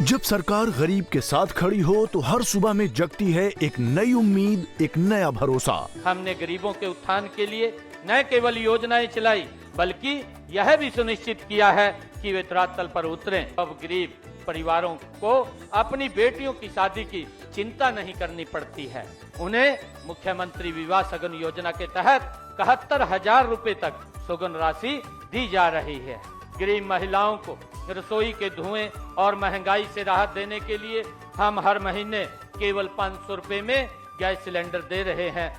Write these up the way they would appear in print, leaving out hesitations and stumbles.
जब सरकार गरीब के साथ खड़ी हो तो हर सुबह में जगती है एक नई उम्मीद, एक नया भरोसा। हमने गरीबों के उत्थान के लिए न केवल योजनाएं चलाई बल्कि यह भी सुनिश्चित किया है कि वे धरातल पर उतरें। अब गरीब परिवारों को अपनी बेटियों की शादी की चिंता नहीं करनी पड़ती है। उन्हें मुख्यमंत्री विवाह सगन योजना के तहत 71,000 रुपए तक सुगन राशि दी जा रही है। गरीब महिलाओं को रसोई के धुएं और महंगाई से राहत देने के लिए हम हर महीने केवल 500 रुपए में गैस सिलेंडर दे रहे हैं।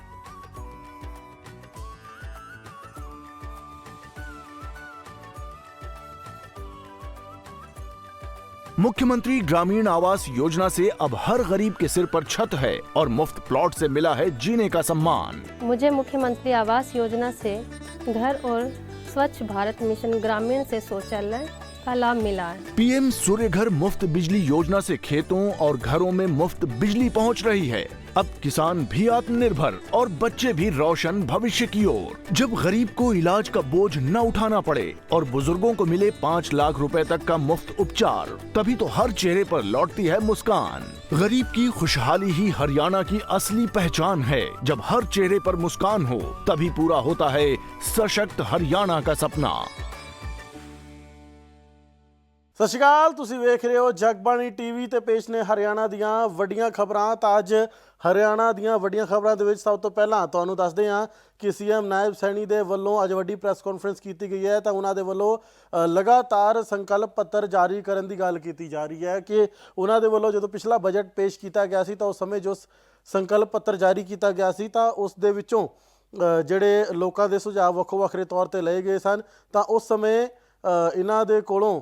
मुख्यमंत्री ग्रामीण आवास योजना से अब हर गरीब के सिर पर छत है और मुफ्त प्लॉट से मिला है जीने का सम्मान। मुझे मुख्यमंत्री आवास योजना से घर और स्वच्छ भारत मिशन ग्रामीण से शौचालय का लाभ मिला है। पीएम सूर्य घर मुफ्त बिजली योजना से खेतों और घरों में मुफ्त बिजली पहुंच रही है। अब किसान भी आत्मनिर्भर और बच्चे भी रोशन भविष्य की ओर। जब गरीब को इलाज का बोझ न उठाना पड़े और बुजुर्गों को मिले 5 लाख रुपए तक का मुफ्त उपचार, तभी तो हर चेहरे पर लौटती है मुस्कान। गरीब की खुशहाली ही हरियाणा की असली पहचान है। जब हर चेहरे पर मुस्कान हो तभी पूरा होता है सशक्त हरियाणा का सपना। सत श्री अकाल, तुसीं वेख रहे हो जगबाणी टीवी ते पेश ने हरियाणा दीआं वड्डियां खबरां। तां अज हरियाणा दीआं वड्डियां खबरां दे विच सब तो पहलां तुहानूं दसदे हां कि सीएम नायब सैनी दे वल्लों अज वड्डी प्रैस कॉन्फ्रेंस कीती गई है। तां उन्हां दे वल्लों लगातार संकल्प पत्र जारी करन दी गल कीती जा रही है कि उन्हां दे वल्लों जदों पिछला बजट पेश किया गया सी तां उस समय जो संकल्प पत्र जारी किया गया सी तां उस दे विचों जिहड़े लोकां दे सुझाव वक्खो वखरे तौर ते लए गए सन। तां उस समय इन्हां दे कोलों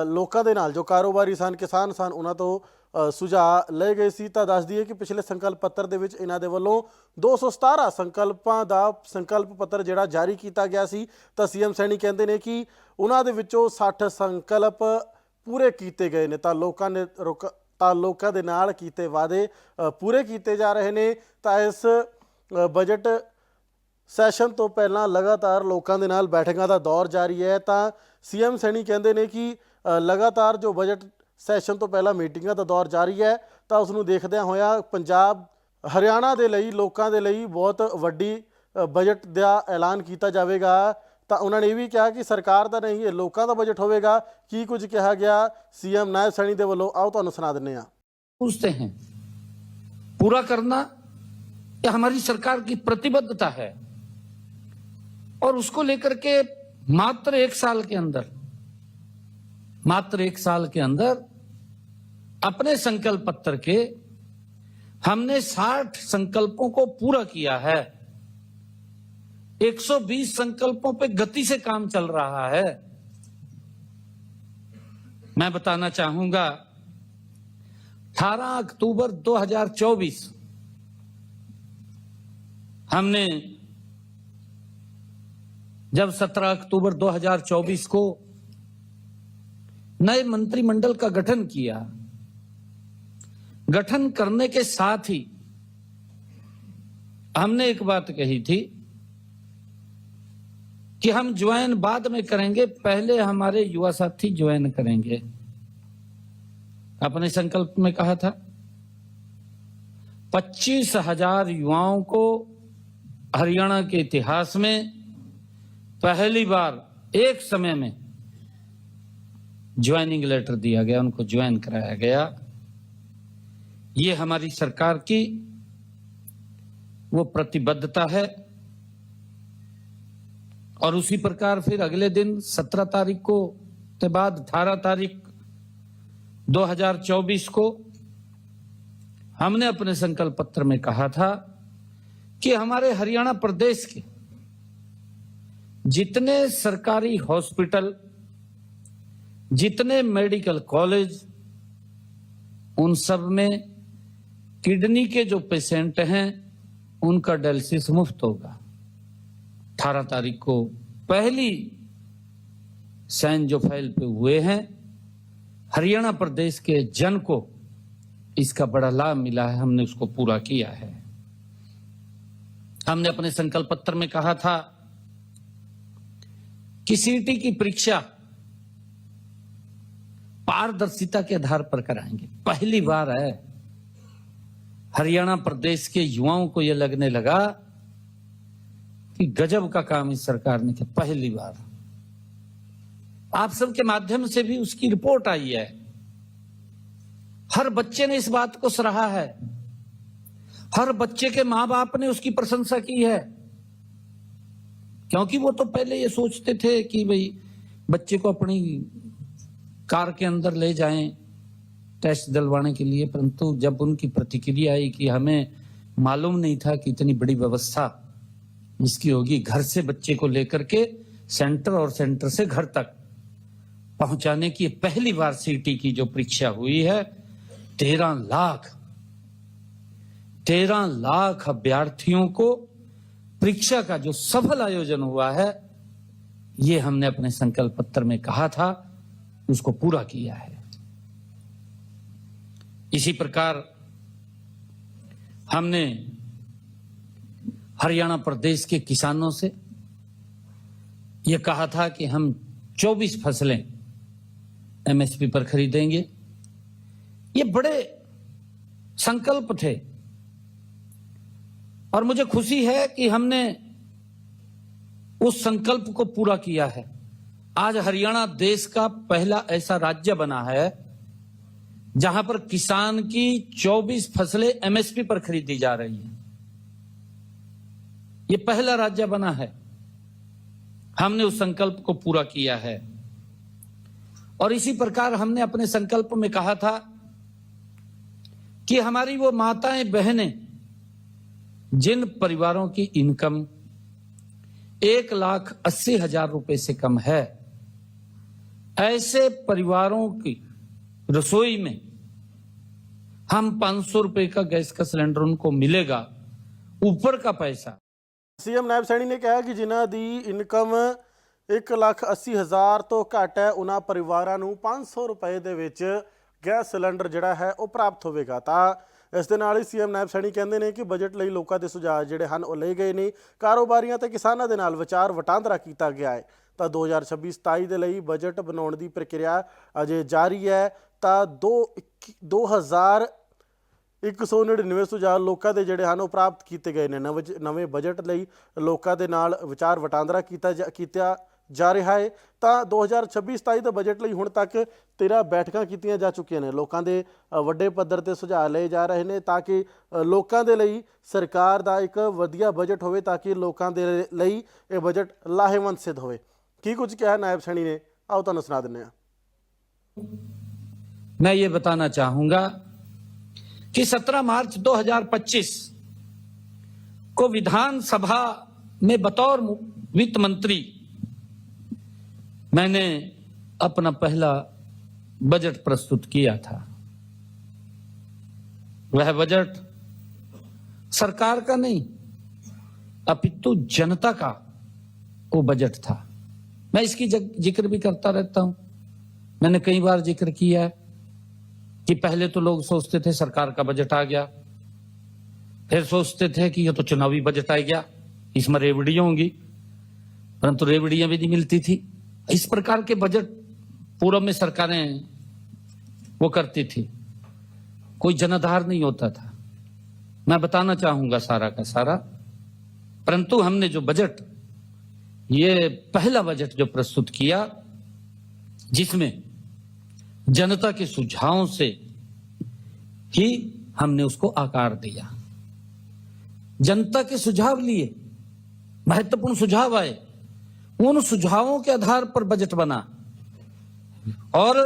लोगों के नाल जो कारोबारी सन, किसान सन, उन्होंने तो सुझाव ले गए सी। तां दस दिए कि पिछले संकल्प पत्र दे विच इन्हां दे वल्लों 217 संकल्पां दा संकल्प पत्र जिहड़ा जारी किया गया सी। तां सीएम सैनी कहते हैं कि उन्हां दे विचों 60 संकल्प पूरे किए गए ने। तां लोकां दे नाल कीते वादे पूरे किए जा रहे हैं। तां इस बजट सैशन तो पहलां लगातार लोकां दे नाल बैठकां दा दौर जारी है। तां सीएम सैनी कहते हैं कि लगातार जो बजट सैशन तो पहला मीटिंगां दा दौर जारी है। तो उसनूं देखदਿਆਂ होया पंजाब हरियाणा दे लई लोकां दे लई बहुत वड्डी बजट दा ऐलान किया जाएगा। तो उन्होंने ये भी कहा कि सरकार दा नहीं, ये लोकां दा बजट होवेगा। की कुछ कहा गया सीएम नायब सैनी दे वल्लों, आओ तुहानूं सुना दिंदे हां। पूछते हैं पूरा करना यह हमारी सरकार की प्रतिबद्धता है और उसको लेकर के मात्र एक साल के अंदर अपने संकल्प पत्र के हमने 60 संकल्पों को पूरा किया है। 120 संकल्पों पे गति से काम चल रहा है। मैं बताना चाहूंगा 18 अक्टूबर 2024 हमने जब 17 अक्टूबर 2024 को नए मंत्रिमंडल का गठन किया, गठन करने के साथ ही हमने एक बात कही थी कि हम ज्वाइन बाद में करेंगे, पहले हमारे युवा साथी ज्वाइन करेंगे। अपने संकल्प में कहा था 25,000 युवाओं को हरियाणा के इतिहास में पहली बार एक समय में ज्वाइनिंग लेटर दिया गया, उनको ज्वाइन कराया गया। ये हमारी सरकार की वो प्रतिबद्धता है। और उसी प्रकार फिर अगले दिन 17 तारीख को के बाद 18 तारीख 2024 को हमने अपने संकल्प पत्र में कहा था कि हमारे हरियाणा प्रदेश के जितने सरकारी हॉस्पिटल, जितने मेडिकल कॉलेज, उन सब में किडनी के जो पेशेंट हैं उनका डायलिसिस मुफ्त होगा। 18 तारीख को पहली साइन जो फाइल पे हुए हैं, हरियाणा प्रदेश के जन को इसका बड़ा लाभ मिला है। हमने उसको पूरा किया है। हमने अपने संकल्प पत्र में कहा था कि सीटी की परीक्षा पारदर्शिता के आधार पर कराएंगे। पहली बार है हरियाणा प्रदेश के युवाओं को यह लगने लगा कि गजब का काम इस सरकार ने किया। पहली बार आप सबके माध्यम से भी उसकी रिपोर्ट आई है। हर बच्चे ने इस बात को सराहा है, हर बच्चे के मां बाप ने उसकी प्रशंसा की है, क्योंकि वो तो पहले ये सोचते थे कि भाई बच्चे को अपनी कार के अंदर ले जाएं टेस्ट दिलवाने के लिए, परंतु जब उनकी प्रतिक्रिया आई कि हमें मालूम नहीं था कि इतनी बड़ी व्यवस्था इसकी होगी, घर से बच्चे को लेकर के सेंटर और सेंटर से घर तक पहुंचाने की पहली बार सीटी की जो परीक्षा हुई है, 13 लाख अभ्यर्थियों को परीक्षा का जो सफल आयोजन हुआ है, ये हमने अपने संकल्प पत्र में कहा था, उसको पूरा किया है। इसी प्रकार हमने हरियाणा प्रदेश के किसानों से यह कहा था कि हम 24 फसलें एमएसपी पर खरीदेंगे। ये बड़े संकल्प थे और मुझे खुशी है कि हमने उस संकल्प को पूरा किया है। आज हरियाणा देश का पहला ऐसा राज्य बना है जहां पर किसान की 24 फसलें एमएसपी पर खरीदी जा रही हैं। ये पहला राज्य बना है। हमने उस संकल्प को पूरा किया है और इसी प्रकार हमने अपने संकल्प में कहा था कि हमारी वो माताएं बहनें जिन परिवारों की इनकम 1,80,000 रुपए से कम है, ऐसे परिवारों की रसोई में हम 500 रुपए का गैस का सिलेंडर उनको मिलेगा, ऊपर का पैसा। सीएम नायब सैनी ने कहा कि जिन्हां दी इनकम 1,80,000 ਤੋਂ ਘੱਟ ਹੈ ਉਹਨਾਂ ਪਰਿਵਾਰਾਂ ਨੂੰ 500 ਰੁਪਏ ਦੇ ਵਿੱਚ ਗੈਸ ਸਿਲੰਡਰ ਜਿਹੜਾ ਹੈ ਉਹ ਪ੍ਰਾਪਤ ਹੋਵੇਗਾ। ਤਾਂ ਇਸ ਦੇ ਨਾਲ ਹੀ ਸੀਐਮ ਨਾਇਬ ਸੈਣੀ ਕਹਿੰਦੇ ਨੇ ਕਿ ਬਜਟ ਲਈ ਲੋਕਾਂ ਦੇ ਸੁਝਾਅ ਜਿਹੜੇ ਹਨ ਉਹ ਲਏ ਗਏ ਨੇ, ਕਾਰੋਬਾਰੀਆਂ ਤੇ ਕਿਸਾਨਾਂ ਦੇ ਨਾਲ ਵਿਚਾਰ ਵਟਾਂਦਰਾ ਕੀਤਾ ਗਿਆ ਹੈ। ਤਾਂ 2026-27 ਦੇ ਲਈ ਬਜਟ ਬਣਾਉਣ ਦੀ ਪ੍ਰਕਿਰਿਆ ਅਜੇ ਜਾਰੀ ਹੈ। ਤਾਂ 2,199 ਸੁਝਾਅ ਲੋਕਾਂ ਦੇ ਜਿਹੜੇ ਹਨ ਉਹ ਪ੍ਰਾਪਤ ਕੀਤੇ ਗਏ ਨੇ। ਨਵੇਂ ਬਜਟ ਲਈ ਲੋਕਾਂ ਦੇ ਨਾਲ ਵਿਚਾਰ ਵਟਾਂਦਰਾ ਕੀਤਾ ਜਾ ਰਿਹਾ ਹੈ। ਤਾਂ 2026-27 ਦੇ ਬਜਟ ਲਈ ਹੁਣ ਤੱਕ 13 ਬੈਠਕਾਂ ਕੀਤੀਆਂ ਜਾ ਚੁੱਕੀਆਂ ਨੇ। ਲੋਕਾਂ ਦੇ ਵੱਡੇ ਪੱਧਰ 'ਤੇ ਸੁਝਾਅ ਲਏ ਜਾ ਰਹੇ ਨੇ ਤਾਂ ਕਿ ਲੋਕਾਂ ਦੇ ਲਈ ਸਰਕਾਰ ਦਾ ਇੱਕ ਵਧੀਆ ਬਜਟ ਹੋਵੇ, ਤਾਂ ਕਿ ਲੋਕਾਂ ਦੇ ਲਈ ਇਹ ਬਜਟ ਲਾਹੇਵੰਦ ਸਿੱਧ ਹੋਵੇ। ਕੀ ਕੁਝ ਕਿਹਾ ਨਾਇਬ ਸੈਣੀ ने, आओ ਤੁਹਾਨੂੰ ਸੁਣਾ ਦਿੰਦੇ ਹਾਂ। मैं ये बताना चाहूंगा कि 17 मार्च 2025 को विधानसभा में बतौर वित्त मंत्री मैंने अपना पहला बजट प्रस्तुत किया था। वह बजट सरकार का नहीं अपितु जनता का वो बजट था। मैं इसकी जिक्र भी करता रहता हूं। मैंने कई बार जिक्र किया है कि पहले तो लोग सोचते थे सरकार का बजट आ गया, फिर सोचते थे कि ये तो चुनावी बजट आ गया, इसमें रेवड़ियां होंगी, परंतु रेवड़ियां भी नहीं मिलती थी। इस प्रकार के बजट पूर्व में सरकारें वो करती थी, कोई जनाधार नहीं होता था। मैं बताना चाहूंगा सारा का सारा, परंतु हमने जो बजट, ये पहला बजट जो प्रस्तुत किया जिसमें जनता के सुझावों से ही हमने उसको आकार दिया। जनता के सुझाव लिए, महत्वपूर्ण सुझाव आए, उन सुझावों के आधार पर बजट बना और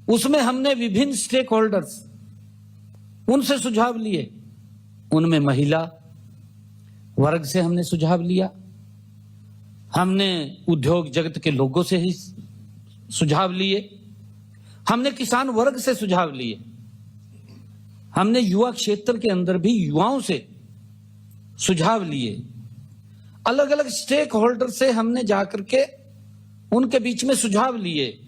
उसमें हमने विभिन्न स्टेक होल्डर्स उनसे सुझाव लिए। उनमें महिला वर्ग से हमने सुझाव लिया, हमने उद्योग जगत के लोगों से ही सुझाव लिए, हमने किसान वर्ग से सुझाव लिए, हमने युवा क्षेत्र के अंदर भी युवाओं से सुझाव लिए। अलग अलग स्टेक होल्डर से हमने जाकर के उनके बीच में सुझाव लिए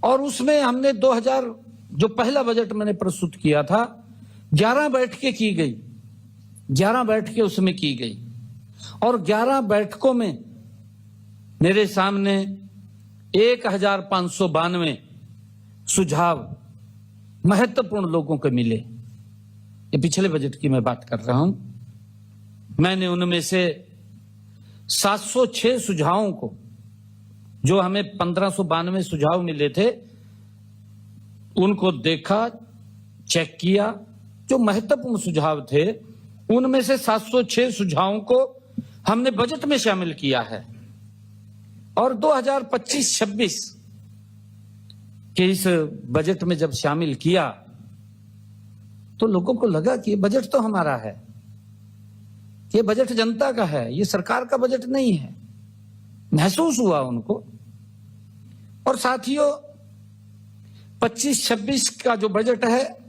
और उसमें हमने 2000 जो पहला बजट मैंने प्रस्तुत किया था 11 बैठकें की गई, 11 बैठकें उसमें की गई और 11 बैठकों में मेरे सामने 1592 सुझाव महत्वपूर्ण लोगों को मिले। ये पिछले बजट की मैं बात कर रहा हूं। मैंने उनमें से 706 सुझावों को, जो हमें 1592 सुझाव मिले थे, उनको देखा, चेक किया। जो महत्वपूर्ण सुझाव थे उनमें से 706 सुझावों को हमने बजट में शामिल किया है। और 2025-26 के इस बजट में जब शामिल किया तो लोगों को लगा कि ये बजट तो हमारा है, ये बजट जनता का है, ये सरकार का बजट नहीं है। महसूस हुआ उनको। और साथियों, 25-26 का जो बजट है,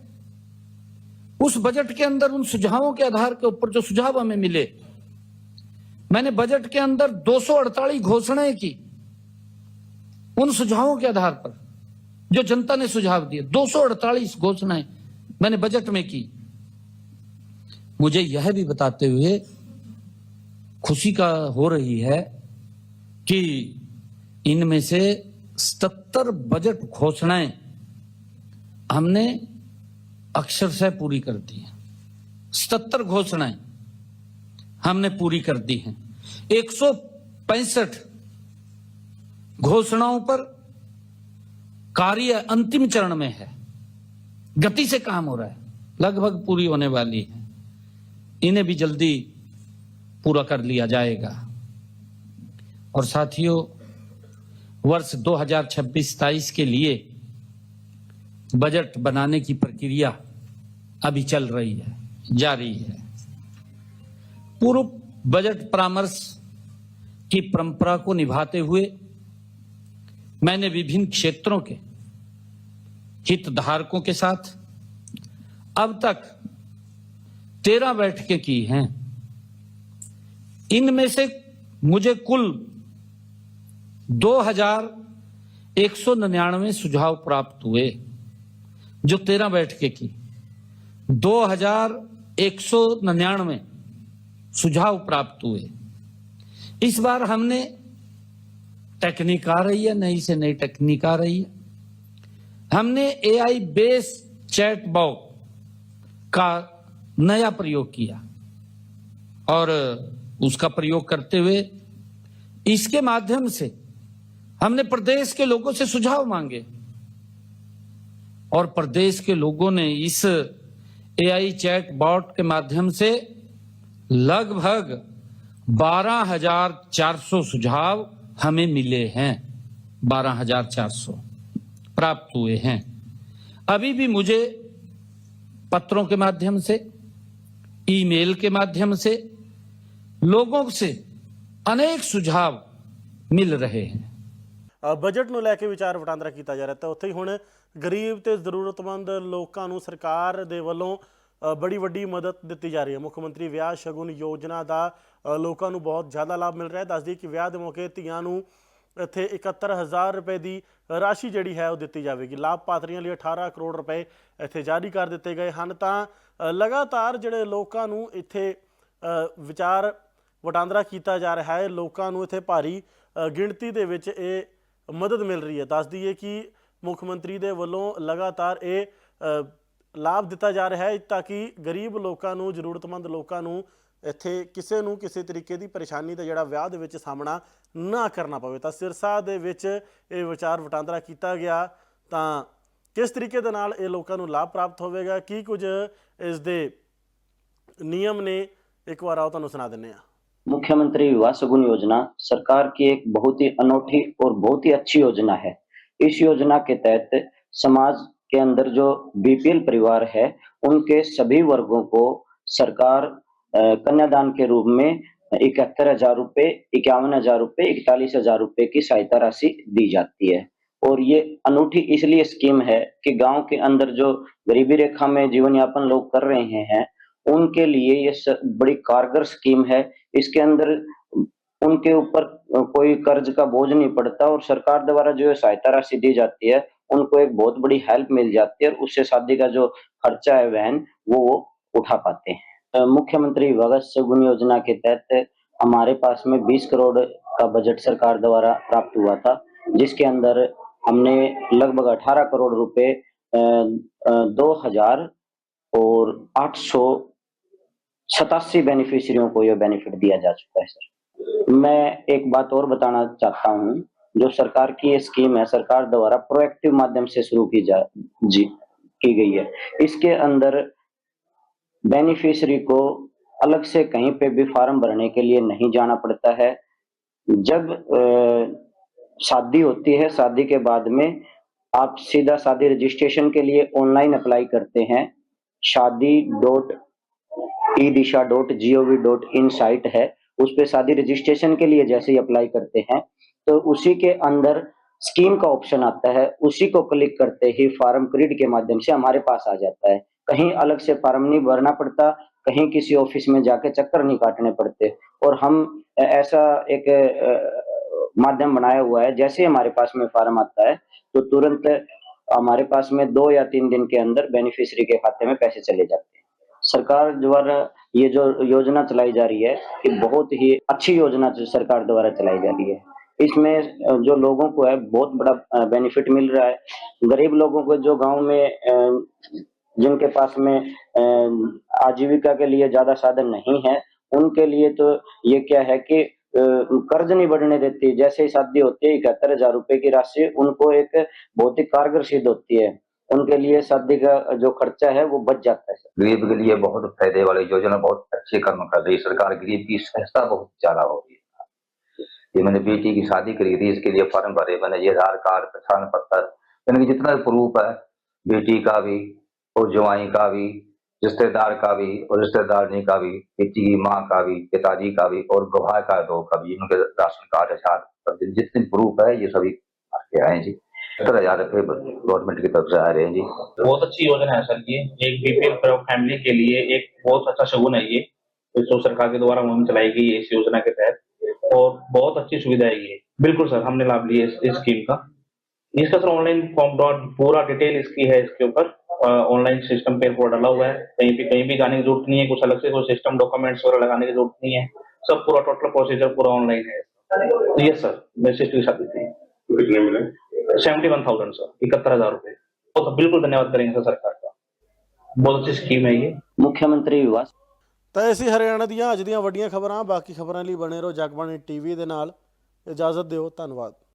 उस बजट के अंदर उन सुझावों के आधार के ऊपर जो सुझाव हमें मिले, मैंने बजट के अंदर 248 घोषणाएं की उन सुझावों के आधार पर जो जनता ने सुझाव दिए। 248 घोषणाएं मैंने बजट में की। मुझे यह भी बताते हुए खुशी का हो रही है कि इनमें से 77 बजट घोषणाएं हमने अक्षरशः पूरी कर दी हैं। 77 घोषणाएं हमने पूरी कर दी हैं। 165 घोषणाओं पर कार्य अंतिम चरण में है, गति से काम हो रहा है, लगभग पूरी होने वाली है। इन्हें भी जल्दी पूरा कर लिया जाएगा। और साथियों, वर्ष 2026-27 के लिए बजट बनाने की प्रक्रिया अभी चल रही है, जारी है। पूर्व बजट परामर्श की परंपरा को निभाते हुए मैंने विभिन्न क्षेत्रों के हितधारकों के साथ अब तक 13 बैठकें की हैं। इनमें से मुझे कुल 2199 सुझाव प्राप्त हुए, जो 13 बैठकें की। 2199 सुझाव प्राप्त हुए। इस बार हमने टेक्निक आ रही है, नई से नई टेक्निक आ रही है। हमने AI बेस्ड चैट बॉक्स का नया प्रयोग किया और उसका प्रयोग करते हुए इसके माध्यम से हमने प्रदेश के लोगों से सुझाव मांगे और प्रदेश के लोगों ने इस AI चैट बॉट के माध्यम से लगभग 12,400 सुझाव हमें मिले हैं। 12,400 प्राप्त हुए हैं। अभी भी मुझे पत्रों के माध्यम से, ईमेल के माध्यम से लोगों से अनेक सुझाव मिल रहे हैं। ਬਜਟ ਨੂੰ ਲੈ ਕੇ ਵਿਚਾਰ ਵਟਾਂਦਰਾ ਕੀਤਾ ਜਾ ਰਿਹਾ ਤਾਂ ਉੱਥੇ ਹੀ ਹੁਣ ਗਰੀਬ ਤੇ ਜ਼ਰੂਰਤਮੰਦ ਲੋਕਾਂ ਨੂੰ ਸਰਕਾਰ ਦੇ ਵੱਲੋਂ ਬੜੀ ਵੱਡੀ ਮਦਦ ਦਿੱਤੀ ਜਾ ਰਹੀ ਹੈ। ਮੁੱਖ ਮੰਤਰੀ ਵਿਆਹ ਸ਼ਗੁਨ ਯੋਜਨਾ ਦਾ ਲੋਕਾਂ ਨੂੰ ਬਹੁਤ ਜ਼ਿਆਦਾ ਲਾਭ ਮਿਲ ਰਿਹਾ ਹੈ। ਦੱਸਦੀ ਕਿ ਵਿਆਹ ਦੇ ਮੌਕੇ ਧੀਆਂ ਨੂੰ ਇੱਥੇ 71,000 ਰੁਪਏ ਦੀ ਰਾਸ਼ੀ ਜਿਹੜੀ ਹੈ ਉਹ ਦਿੱਤੀ ਜਾਵੇਗੀ। ਲਾਭਪਾਤਰੀਆਂ ਲਈ 18 ਕਰੋੜ ਰੁਪਏ ਇੱਥੇ ਜਾਰੀ ਕਰ ਦਿੱਤੇ ਗਏ ਹਨ। ਤਾਂ ਲਗਾਤਾਰ ਜਿਹੜੇ ਲੋਕਾਂ ਨੂੰ ਇੱਥੇ ਵਿਚਾਰ ਵਟਾਂਦਰਾ ਕੀਤਾ ਜਾ ਰਿਹਾ ਹੈ, ਲੋਕਾਂ ਨੂੰ ਇੱਥੇ ਭਾਰੀ ਗਿਣਤੀ ਦੇ ਵਿੱਚ ਇਹ ਮਦਦ ਮਿਲ ਰਹੀ ਹੈ। ਦੱਸ ਦਈਏ ਕਿ ਮੁੱਖ ਮੰਤਰੀ ਦੇ ਵੱਲੋਂ ਲਗਾਤਾਰ ਇਹ ਲਾਭ ਦਿੱਤਾ ਜਾ ਰਿਹਾ ਹੈ ਤਾਂ ਕਿ ਗਰੀਬ ਲੋਕਾਂ ਨੂੰ, ਜ਼ਰੂਰਤਮੰਦ ਲੋਕਾਂ ਨੂੰ ਇੱਥੇ ਕਿਸੇ ਨੂੰ ਕਿਸੇ ਤਰੀਕੇ ਦੀ ਪਰੇਸ਼ਾਨੀ ਦਾ ਜਿਹੜਾ ਵਿਆਹ ਦੇ ਵਿੱਚ ਸਾਹਮਣਾ ਨਾ ਕਰਨਾ ਪਵੇ। ਤਾਂ ਸਿਰਸਾ ਦੇ ਵਿੱਚ ਇਹ ਵਿਚਾਰ ਵਟਾਂਦਰਾ ਕੀਤਾ ਗਿਆ। ਤਾਂ ਕਿਸ ਤਰੀਕੇ ਦੇ ਨਾਲ ਇਹ ਲੋਕਾਂ ਨੂੰ ਲਾਭ ਪ੍ਰਾਪਤ ਹੋਵੇਗਾ, ਕੀ ਕੁਝ ਇਸ ਦੇ ਨਿਯਮ ਨੇ, ਇੱਕ ਵਾਰ आओ ਤੁਹਾਨੂੰ ਸੁਣਾ ਦਿੰਦੇ ਹਾਂ। मुख्यमंत्री विवाह शगुन योजना सरकार की एक बहुत ही अनोखी और बहुत ही अच्छी योजना है। इस योजना के तहत समाज के अंदर जो BPL परिवार है, उनके सभी वर्गों को सरकार कन्यादान के रूप में 71,000 रुपए, 51,000 रुपए, 41,000 रुपए की सहायता राशि दी जाती है। और ये अनूठी इसलिए स्कीम है कि गांव के अंदर जो गरीबी रेखा में जीवन यापन लोग कर रहे हैं, उनके लिए ये बड़ी कारगर स्कीम है। इसके अंदर उनके ऊपर कोई कर्ज का बोझ नहीं पड़ता और सरकार द्वारा जो सहायता राशि दी जाती है, उनको एक बहुत बड़ी हेल्प मिल जाती है और उससे शादी का जो खर्चा है वहन वो उठा पाते हैं। मुख्यमंत्री विवाह शगुन योजना के तहत हमारे पास में 20 करोड़ का बजट सरकार द्वारा प्राप्त हुआ था। जिसके अंदर हमने लगभग 18 करोड़ रुपए 2,887 बेनिफिशियरियों को यह बेनिफिट दिया जा चुका है सर। मैं एक बात और बताना चाहता हूं, जो सरकार की ये स्कीम है, सरकार द्वारा प्रोएक्टिव माध्यम से शुरू की गई है। इसके अंदर बेनिफिशियरी को अलग से कहीं पे भी फॉर्म भरने के लिए नहीं जाना पड़ता है। जब शादी होती है, शादी के बाद में आप सीधा शादी रजिस्ट्रेशन के लिए ऑनलाइन अप्लाई करते हैं। shadi.edisha.gov.in साइट है, उस पे शादी रजिस्ट्रेशन के लिए जैसे ही अप्लाई करते हैं तो उसी के अंदर स्कीम का ऑप्शन आता है, उसी को क्लिक करते ही फॉर्म क्रिड के माध्यम से हमारे पास आ जाता है। कहीं अलग से फॉर्म नहीं भरना पड़ता, कहीं किसी ऑफिस में जाके चक्कर नहीं काटने पड़ते। और हम ऐसा एक माध्यम बनाया हुआ है, जैसे हमारे पास में फॉर्म आता है तो तुरंत हमारे पास में 2 या 3 दिन के अंदर बेनिफिशियरी के खाते में पैसे चले जाते हैं। सरकार द्वारा ये जो योजना चलाई जा रही है, ये बहुत ही अच्छी योजना सरकार द्वारा चलाई जा रही है। इसमें जो लोगों को है बहुत बड़ा बेनिफिट मिल रहा है। गरीब लोगों को जो गांव में जिनके पास में आजीविका के लिए ज्यादा साधन नहीं है, उनके लिए तो ये क्या है कि कर्ज नहीं बढ़ने देती। जैसे ही शादी होती है 71,000 रुपए की राशि उनको एक बहुत ही कारगर सिद्ध होती है। उनके लिए शादी का जो खर्चा है वो बच जाता है। गरीब के लिए बहुत फायदे वाली योजना, बहुत अच्छे कर्म कर रही है सरकार। गरीब की सहायता बहुत ज्यादा हो रही है। ये मैंने बेटी की शादी करी थी, इसके लिए फॉर्म भरे, मैंने ये आधार कार्ड, पहचान पत्र, यानी कि जितना प्रूफ है, बेटी का भी और जवाई का भी, रिश्तेदार का भी और रिश्तेदारनी का भी, बेटी की माँ का भी, पिताजी का भी और गवाह का दो का भी, उनके राशन कार्ड, आधार, जितने प्रूफ है ये सभी के आए जी। 70,000 रुपए गवर्नमेंट की तरफ से आ रहे हैं जी। बहुत अच्छी योजना है सर की। एक बीपीएल फैमिली के लिए एक बहुत अच्छा शगुन है ये, तो सरकार के द्वारा मुहिम चलाई गई है इस योजना के तहत, और बहुत अच्छी सुविधा है ये। बिल्कुल सर, हमने लाभ लिया इस स्कीम का। इसका सर ऑनलाइन फॉर्म पूरा डिटेल इसकी है, इसके ऊपर ऑनलाइन सिस्टम पे पूरा डाला हुआ है। कहीं भी जाने की जरूरत नहीं है, कुछ अलग से कोई सिस्टम डॉक्यूमेंट्स वगैरह लगाने की जरूरत नहीं है। सब पूरा टोटल प्रोसीजर पूरा ऑनलाइन है। यस सर, मैं सिस्टर की शादी थी। कितने मिले? 71,000 सर, 71,000 रुपए। तो बिल्कुल धन्यवाद करेंगे सर सरकार का, बहुत अच्छी स्कीम है ये। मुख्यमंत्री विवाह ਤਾਂ ਅਸੀਂ ਹਰਿਆਣਾ ਦੀਆਂ ਅੱਜ ਦੀਆਂ ਵੱਡੀਆਂ ਖਬਰਾਂ, ਬਾਕੀ ਖਬਰਾਂ ਲਈ ਬਣੇ ਰਹੋ ਜਗਬਾਣੀ ਟੀਵੀ ਦੇ ਨਾਲ। ਇਜਾਜ਼ਤ ਦਿਓ, ਧੰਨਵਾਦ।